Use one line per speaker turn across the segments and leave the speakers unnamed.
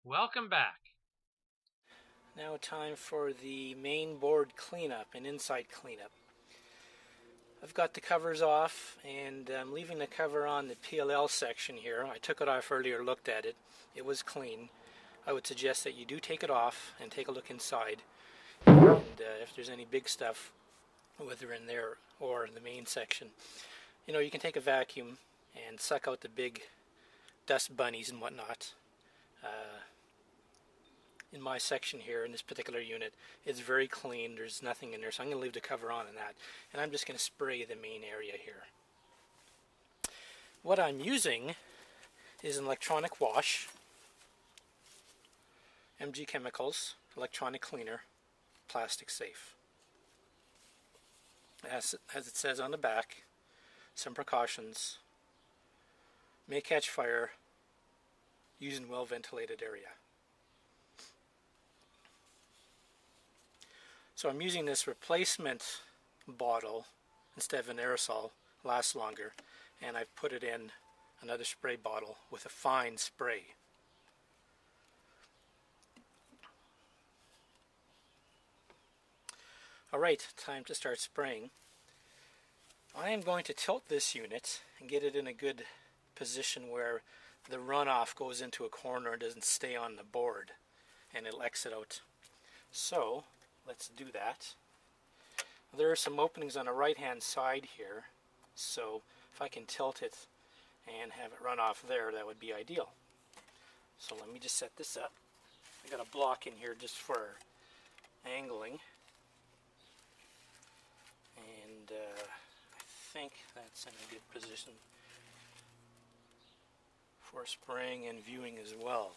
Welcome back.
Now time for the main board cleanup and inside cleanup. I've got the covers off and I'm leaving the cover on the PLL section here. I took it off earlier, looked at it. It was clean. I would suggest that you do take it off and take a look inside. And if there's any big stuff, whether in there or in the main section, you can take a vacuum and suck out the big dust bunnies and whatnot. In my section here, in this particular unit, it's very clean. There's nothing in there, so I'm going to leave the cover on in that. And I'm just going to spray the main area here. What I'm using is an electronic wash, MG Chemicals, electronic cleaner, plastic safe. As it says on the back, some precautions. May catch fire, use in well ventilated area. So I'm using this replacement bottle instead of an aerosol, lasts longer, and I've put it in another spray bottle with a fine spray. Alright, time to start spraying. I am going to tilt this unit and get it in a good position where the runoff goes into a corner and doesn't stay on the board, and it'll exit out. So let's do that. There are some openings on the right hand side here, so if I can tilt it and have it run off there, that would be ideal. So let me just set this up. I got a block in here just for angling, and I think that's in a good position for spraying and viewing as well.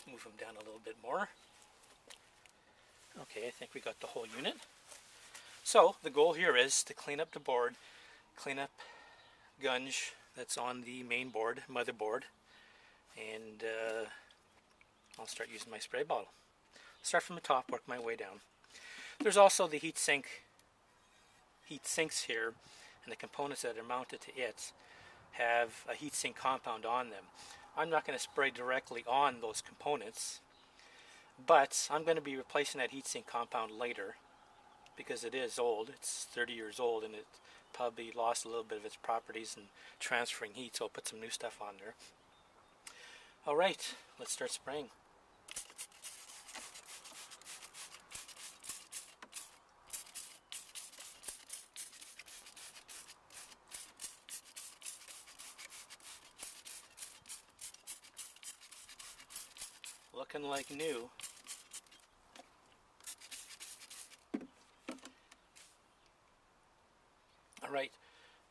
Move them down a little bit more. Okay, I think we got the whole unit. So the goal here is to clean up the board, clean up gunge that's on the main board, motherboard, and I'll start using my spray bottle. Start from the top, work my way down. There's also the heat sinks here, and the components that are mounted to it have a heat sink compound on them. I'm not going to spray directly on those components, but I'm going to be replacing that heatsink compound later because it is old. It's 30 years old and it probably lost a little bit of its properties in transferring heat, so I'll put some new stuff on there. Alright, let's start spraying. Looking like new. Alright,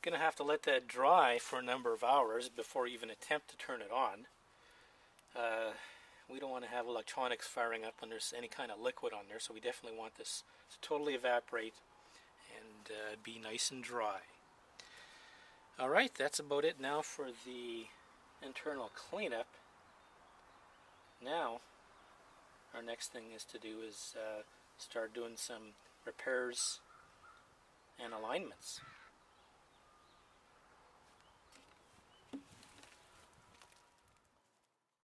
gonna have to let that dry for a number of hours before you even attempt to turn it on. We don't want to have electronics firing up when there's any kind of liquid on there, so we definitely want this to totally evaporate and be nice and dry. Alright, that's about it now for the internal cleanup. Now, our next thing is to do is start doing some repairs and alignments.